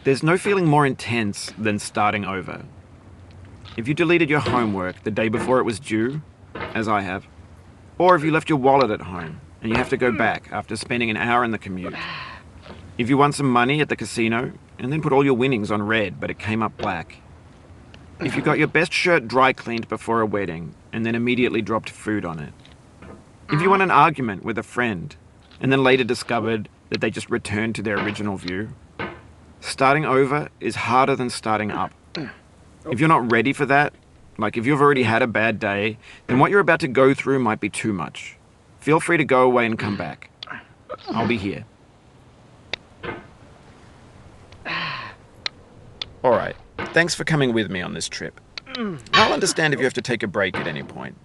There's no feeling more intense than starting over. If you deleted your homework the day before it was due, as I have, or if you left your wallet at home and you have to go back after spending an hour in the commute. If you won some money at the casino and then put all your winnings on red but it came up black. If you got your best shirt dry cleaned before a wedding and then immediately dropped food on it. If you won an argument with a friend and then later discovered that they just returned to their original view. Starting over is harder than starting up. If you're not ready for that, like if you've already had a bad day, then what you're about to go through might be too much. Feel free to go away and come back. I'll be here. Alright, thanks for coming with me on this trip. I'll understand if you have to take a break at any point.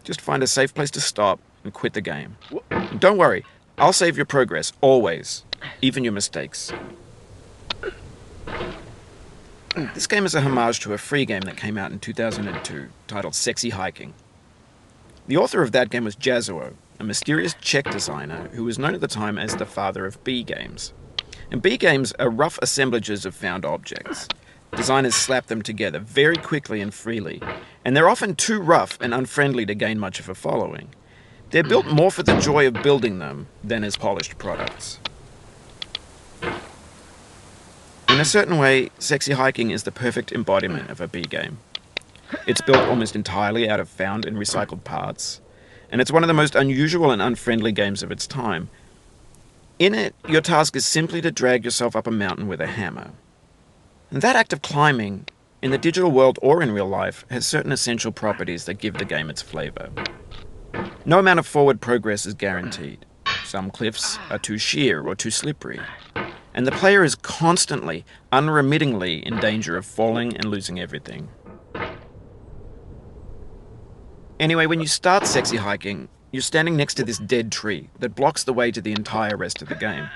Just find a safe place to stop and quit the game. And don't worry, I'll save your progress, always. Even your mistakes. This game is a homage to a free game that came out in 2002, titled Sexy Hiking. The author of that game was Jazzuo, a mysterious Czech designer who was known at the time as the father of B games. And B games are rough assemblages of found objects. Designers slap them together very quickly and freely, and they're often too rough and unfriendly to gain much of a following. They're built more for the joy of building them than as polished products. In a certain way, Sexy Hiking is the perfect embodiment of a B game. It's built almost entirely out of found and recycled parts, and it's one of the most unusual and unfriendly games of its time. In it, your task is simply to drag yourself up a mountain with a hammer. And that act of climbing, in the digital world or in real life, has certain essential properties that give the game its flavor. No amount of forward progress is guaranteed. Some cliffs are too sheer or too slippery. And the player is constantly, unremittingly in danger of falling and losing everything. Anyway, when you start Sexy Hiking, you're standing next to this dead tree that blocks the way to the entire rest of the game.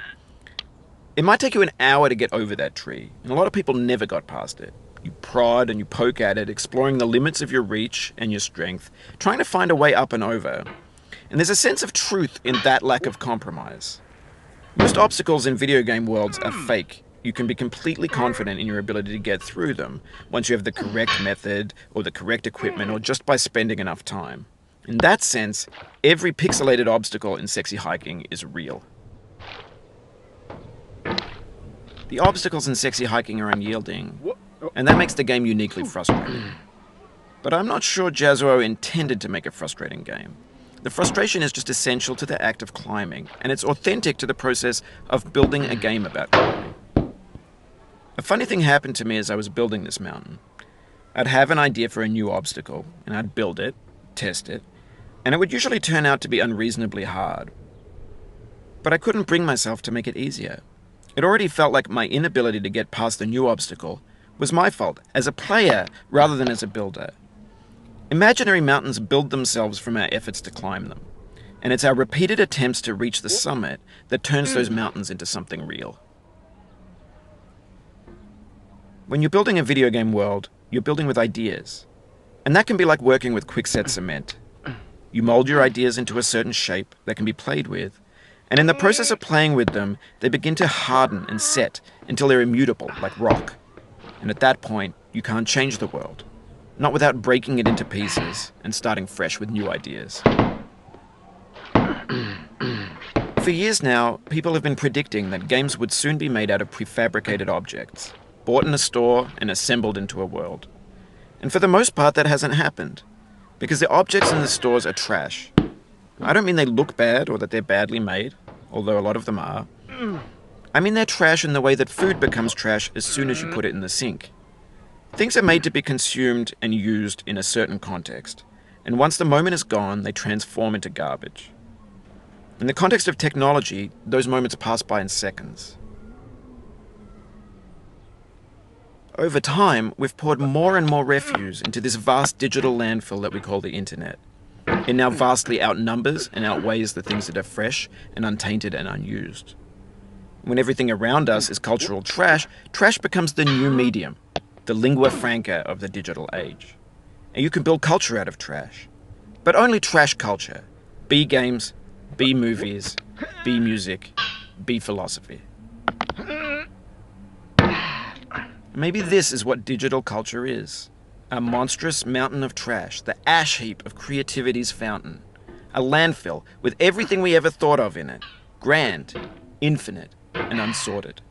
It might take you an hour to get over that tree, and a lot of people never got past it. You prod and you poke at it, exploring the limits of your reach and your strength, trying to find a way up and over. And there's a sense of truth in that lack of compromise. Most obstacles in video game worlds are fake. You can be completely confident in your ability to get through them once you have the correct method or the correct equipment or just by spending enough time. In that sense, every pixelated obstacle in Sexy Hiking is real. The obstacles in Sexy Hiking are unyielding, and that makes the game uniquely frustrating. But I'm not sure Jazzuo intended to make a frustrating game. The frustration is just essential to the act of climbing, and it's authentic to the process of building a game about climbing. A funny thing happened to me as I was building this mountain. I'd have an idea for a new obstacle, and I'd build it, test it, and it would usually turn out to be unreasonably hard. But I couldn't bring myself to make it easier. It already felt like my inability to get past the new obstacle was my fault, as a player rather than as a builder. Imaginary mountains build themselves from our efforts to climb them, and it's our repeated attempts to reach the summit that turns those mountains into something real. When you're building a video game world, you're building with ideas, and that can be like working with quickset cement. You mold your ideas into a certain shape that can be played with, and in the process of playing with them, they begin to harden and set until they're immutable, like rock. And at that point, you can't change the world. Not without breaking it into pieces and starting fresh with new ideas. For years now, people have been predicting that games would soon be made out of prefabricated objects, bought in a store and assembled into a world. And for the most part, that hasn't happened, because the objects in the stores are trash. I don't mean they look bad or that they're badly made, although a lot of them are. I mean they're trash in the way that food becomes trash as soon as you put it in the sink. Things are made to be consumed and used in a certain context, and once the moment is gone, they transform into garbage. In the context of technology, those moments pass by in seconds. Over time, we've poured more and more refuse into this vast digital landfill that we call the internet. It now vastly outnumbers and outweighs the things that are fresh and untainted and unused. When everything around us is cultural trash, trash becomes the new medium, the lingua franca of the digital age. And you can build culture out of trash. But only trash culture. B games, B movies, B music, B philosophy. Maybe this is what digital culture is. A monstrous mountain of trash, the ash heap of creativity's fountain. A landfill with everything we ever thought of in it. Grand, infinite, and unsorted.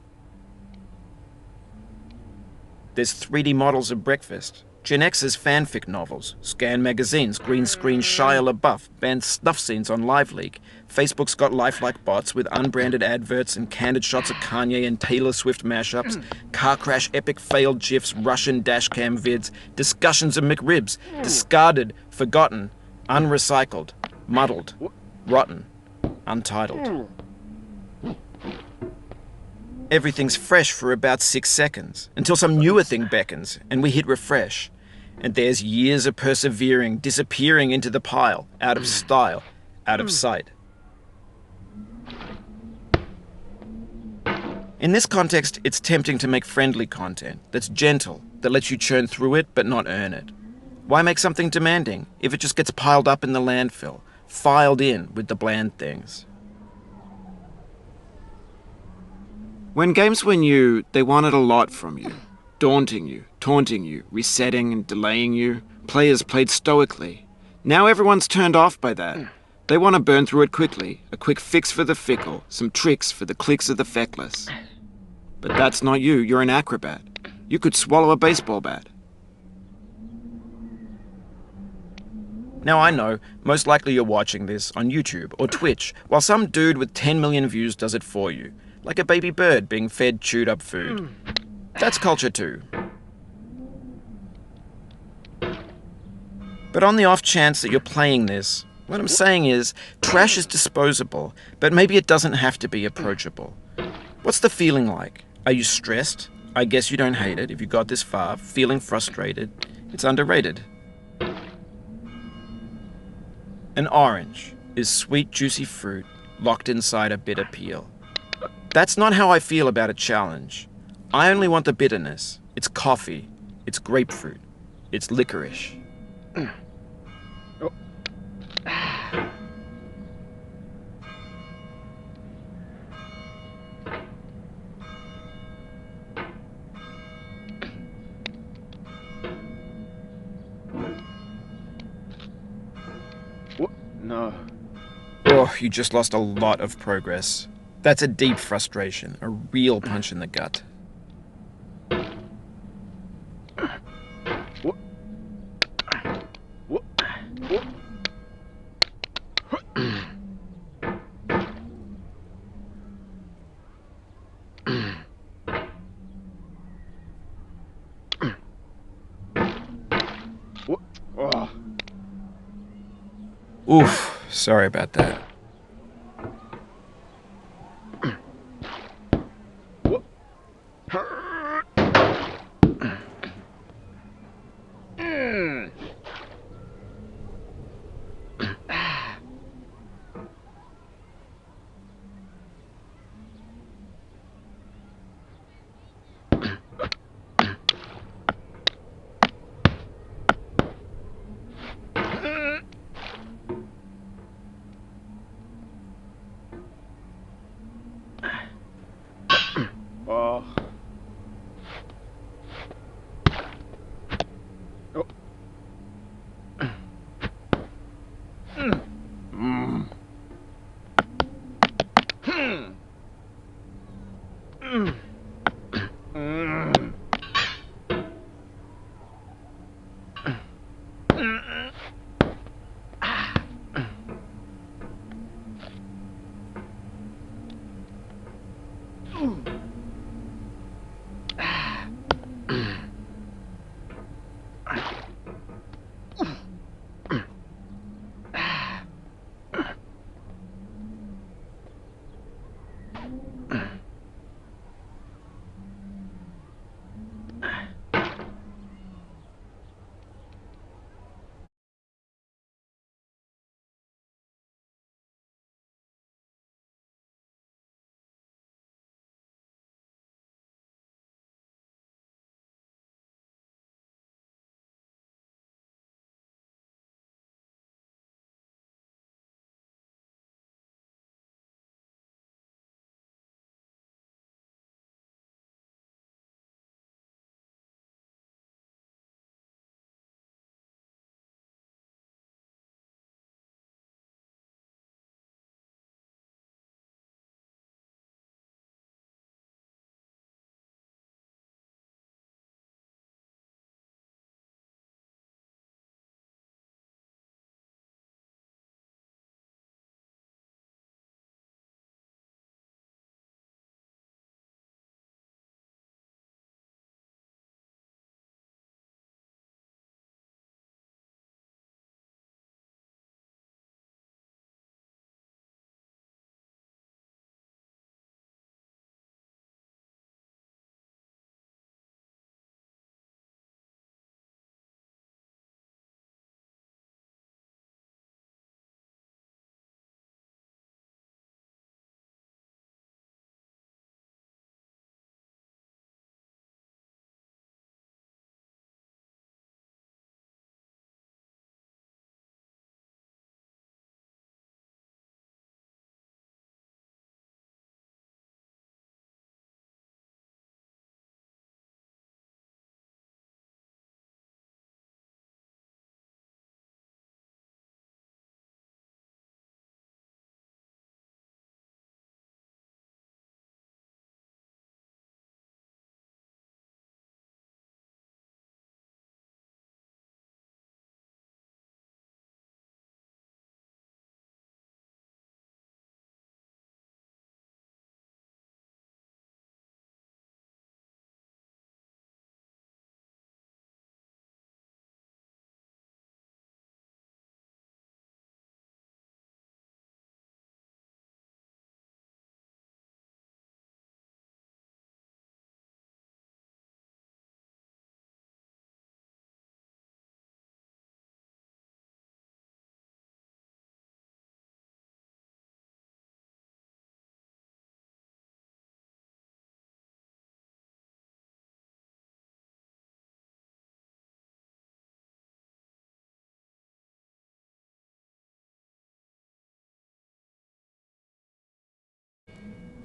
There's 3D models of breakfast, Gen X's fanfic novels, scan magazines, green screen Shia LaBeouf, banned snuff scenes on LiveLeak. Facebook's got lifelike bots with unbranded adverts and candid shots of Kanye and Taylor Swift mashups, car crash epic failed GIFs, Russian dashcam vids, discussions of McRibs, discarded, forgotten, unrecycled, muddled, rotten, untitled. Everything's fresh for about 6 seconds, until some newer thing beckons, and we hit refresh. And there's years of persevering, disappearing into the pile, out of style, out of sight. In this context, it's tempting to make friendly content that's gentle, that lets you churn through it but not earn it. Why make something demanding if it just gets piled up in the landfill, filed in with the bland things? When games were new, they wanted a lot from you. Daunting you, taunting you, resetting and delaying you. Players played stoically. Now everyone's turned off by that. They want to burn through it quickly. A quick fix for the fickle. Some tricks for the clicks of the feckless. But that's not you. You're an acrobat. You could swallow a baseball bat. Now I know, most likely you're watching this on YouTube or Twitch, while some dude with 10 million views does it for you. Like a baby bird being fed chewed up food. That's culture too. But on the off chance that you're playing this, what I'm saying is, trash is disposable, but maybe it doesn't have to be approachable. What's the feeling like? Are you stressed? I guess you don't hate it if you got this far. Feeling frustrated? It's underrated. An orange is sweet, juicy fruit locked inside a bitter peel. That's not how I feel about a challenge. I only want the bitterness. It's coffee. It's grapefruit. It's licorice. What? No. Oh, you just lost a lot of progress. That's a deep frustration, a real punch in the gut. What? What? What? What? Oh. Oof, sorry about that. What? Oh. Oh.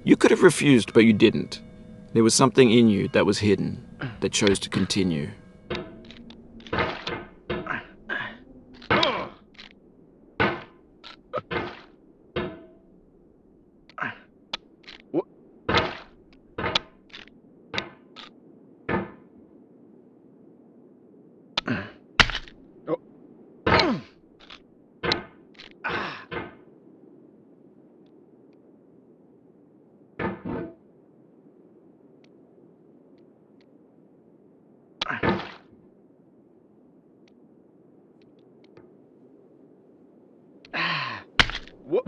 You could have refused, but you didn't. There was something in you that was hidden, that chose to continue. What? Oh. What?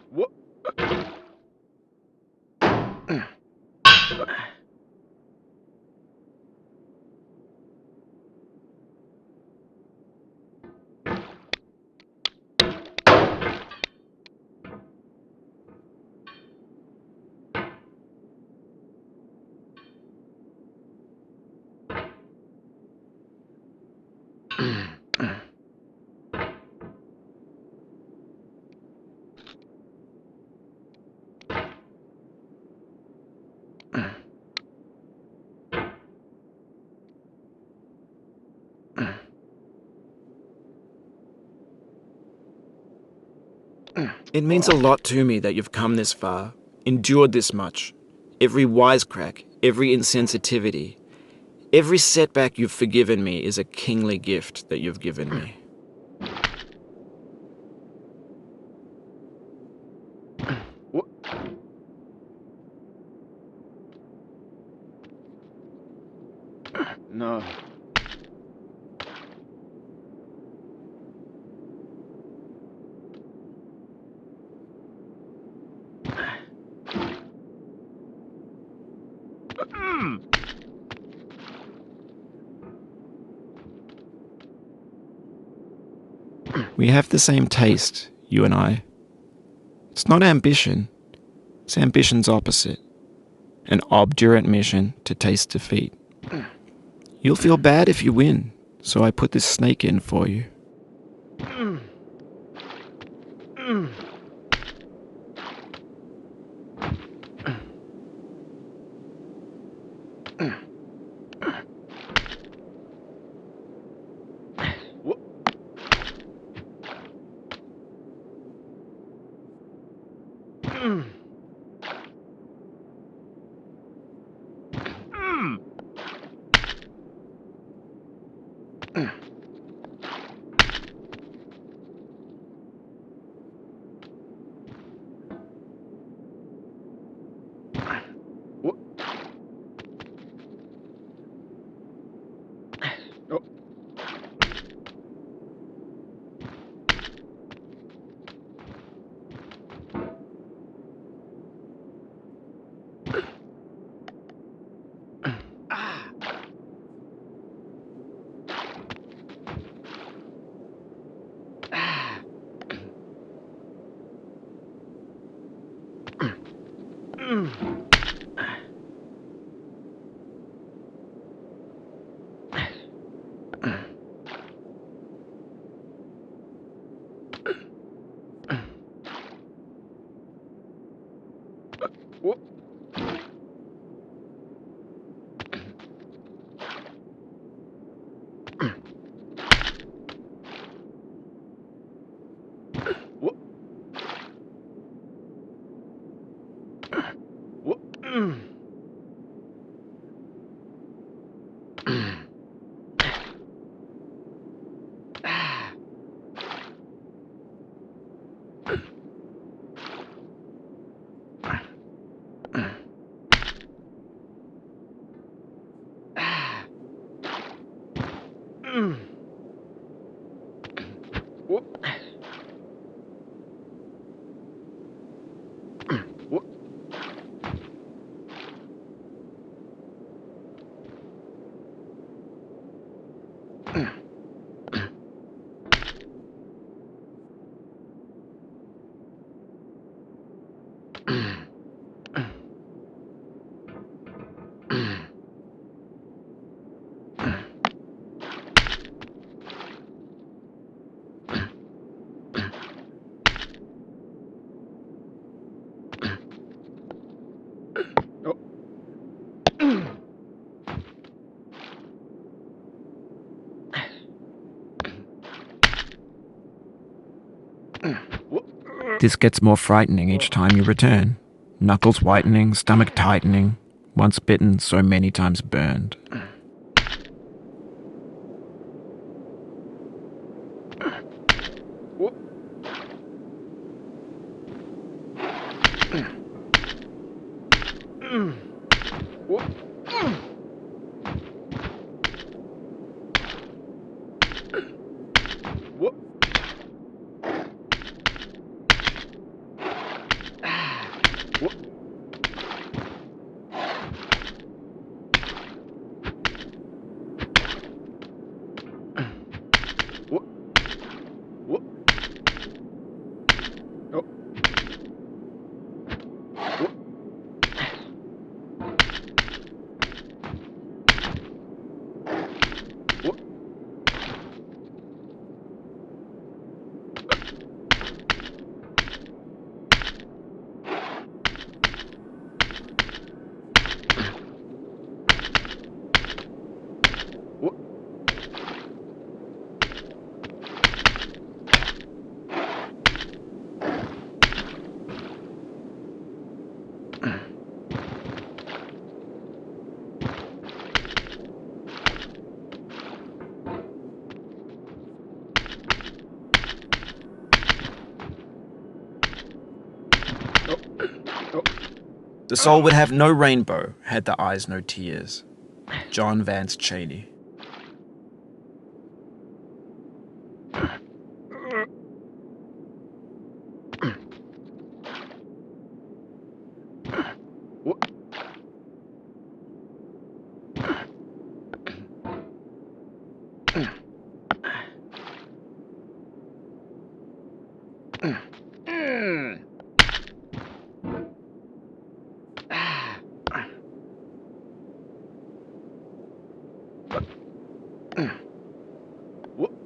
What? It means a lot to me that you've come this far, endured this much. Every wisecrack, every insensitivity, every setback you've forgiven me is a kingly gift that you've given me. What? No. We have the same taste, you and I. It's not ambition. It's ambition's opposite. An obdurate mission to taste defeat. You'll feel bad if you win, so I put this snake in for you. What? What? Oh. What? What? What? What? What? This gets more frightening each time you return. Knuckles whitening, stomach tightening. Once bitten, so many times burned. Whoop. Whoop. Whoop. Whoop. Whoop. Whoop. Oh. Whoop. Whoop. Whoop. Oh. Oh. The soul would have no rainbow had the eyes no tears. John Vance Cheney. Whoop. Whoop. Whoop.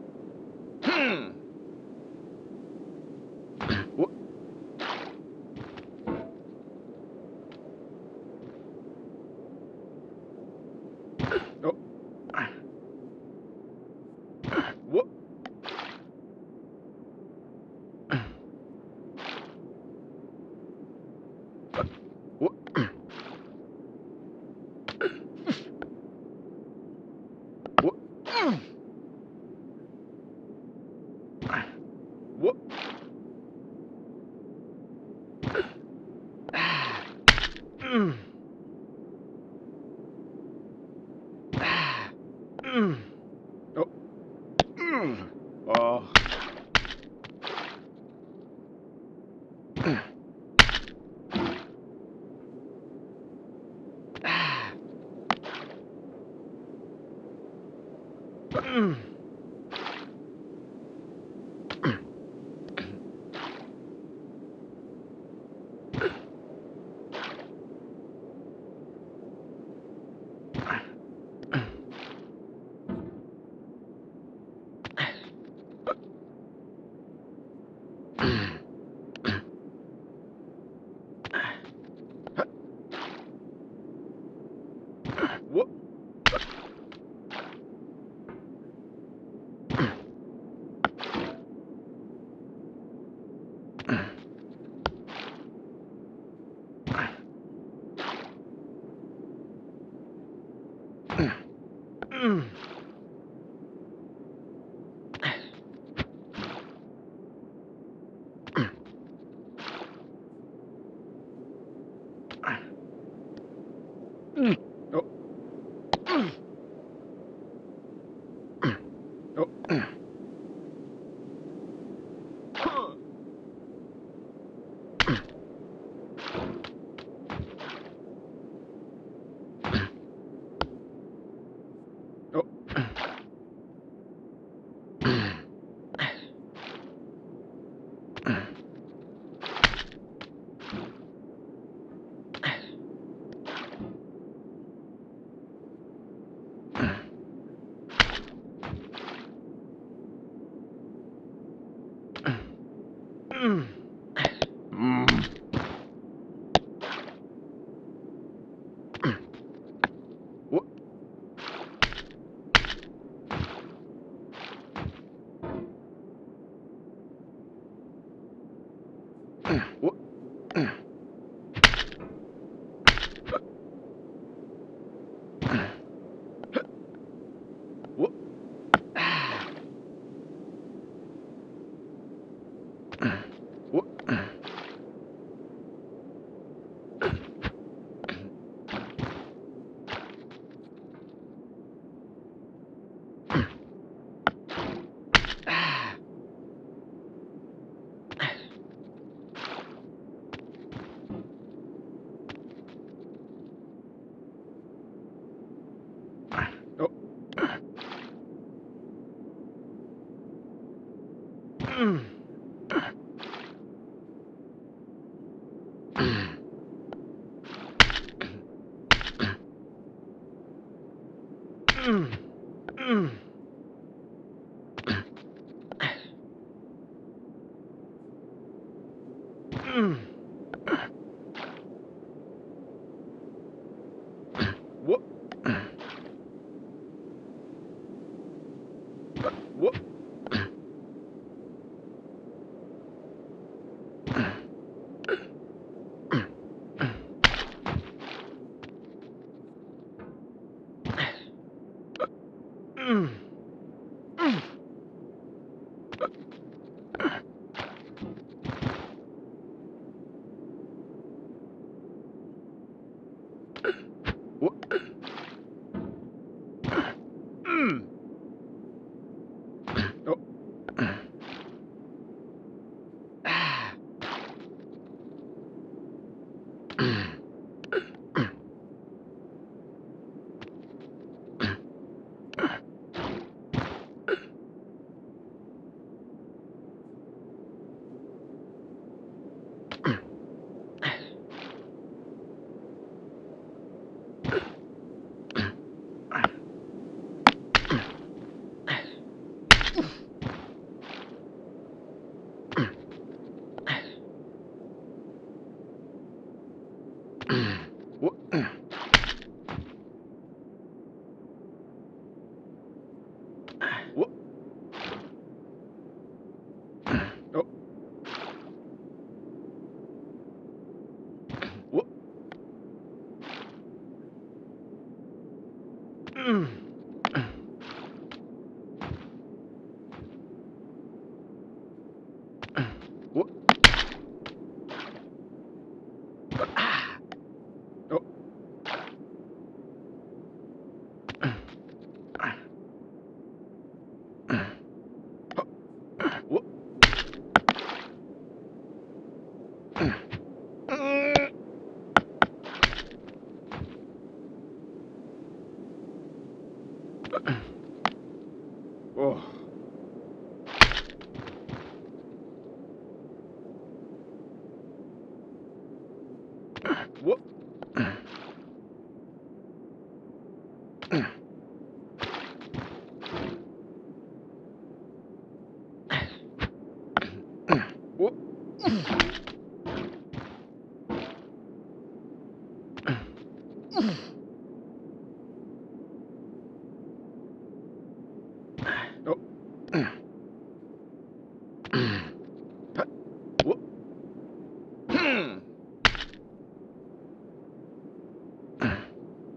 Oh. Whoop. Whoop. Whoop. Whoop. Oh. Oh. Whoop. Oh. Oh. Oh. Whoop. What? What? Oh. What? What? Oh. What? What? Oh. What? Oh. What? What? Oh.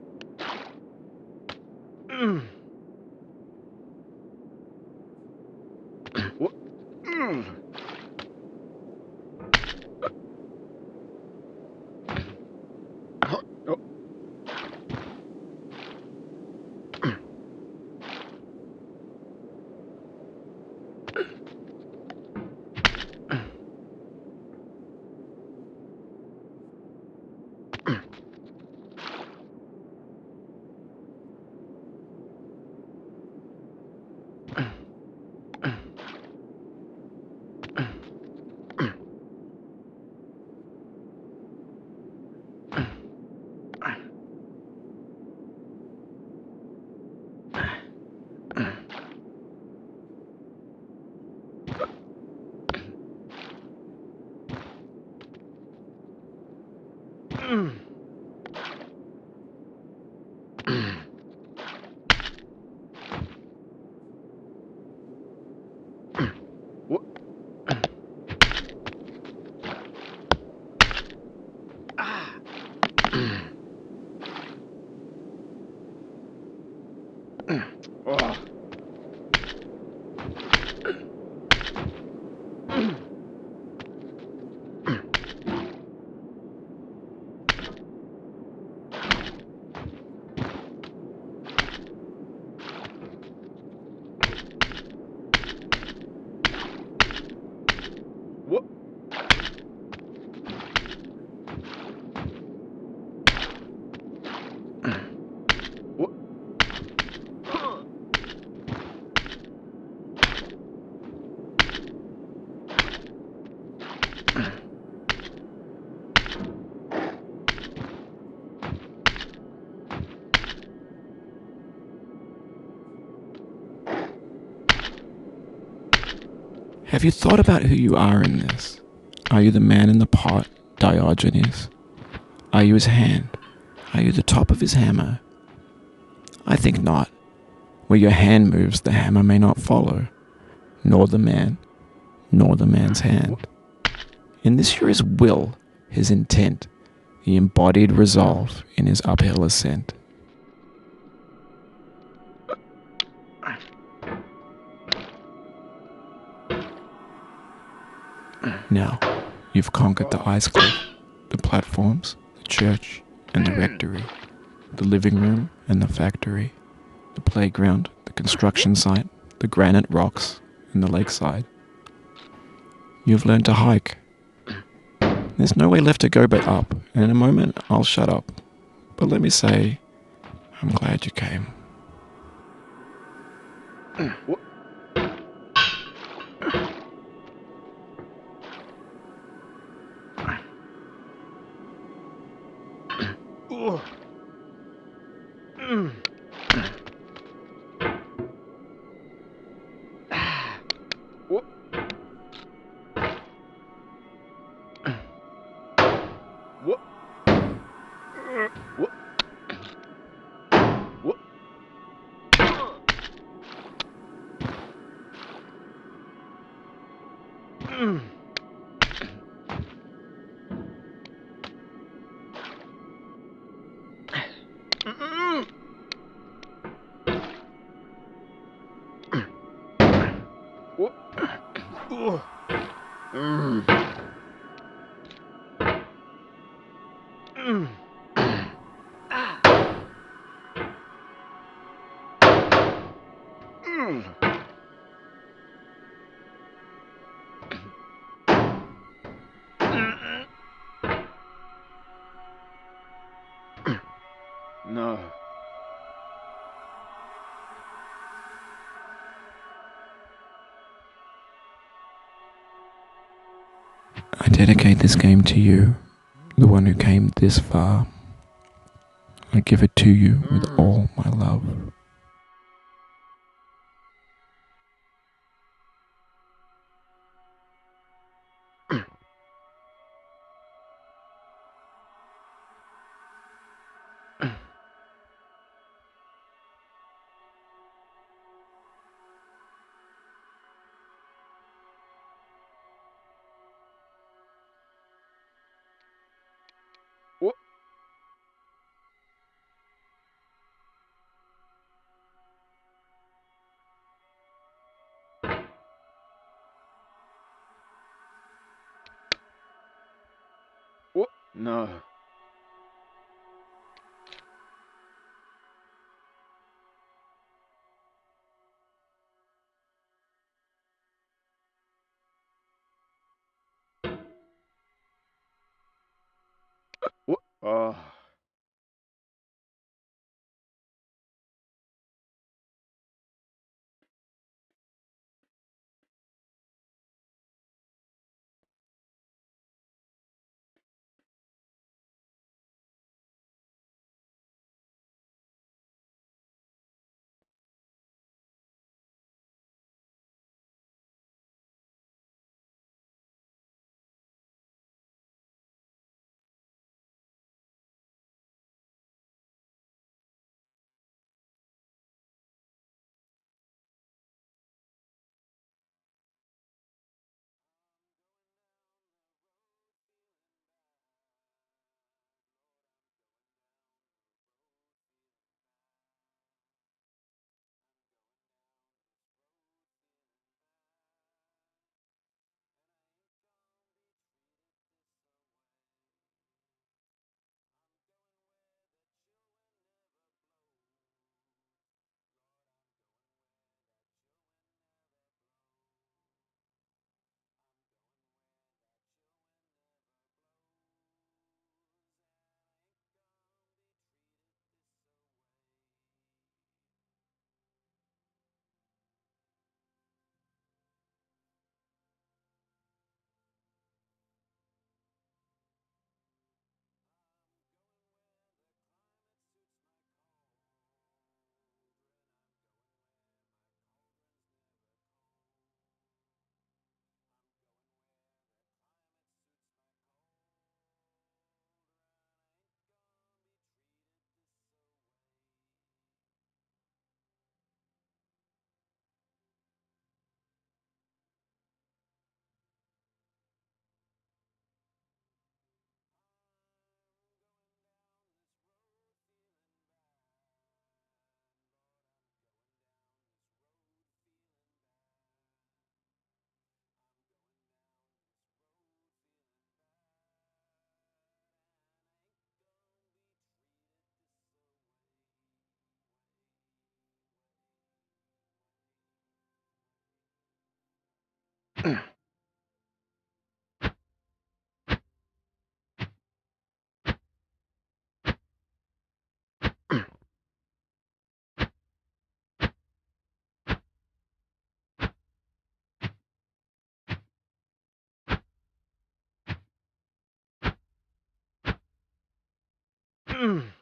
What? What? Oh. What? Oh. What? What? Have you thought about who you are in this? Are you the man in the pot, Diogenes? Are you his hand? Are you the top of his hammer? I think not. Where your hand moves, the hammer may not follow, nor the man, nor the man's hand. In this you're his will, his intent, the embodied resolve in his uphill ascent. Now, you've conquered the ice cliff, the platforms, the church, and the rectory, the living room and the factory, the playground, the construction site, the granite rocks, and the lakeside. You've learned to hike. There's no way left to go but up, and in a moment I'll shut up. But let me say, I'm glad you came. What? Oh. What? What? What? What? What? Oh. No. I dedicate this game to you, the one who came this far. I give it to you with all my love. What? What? No. What? Oh. Mm.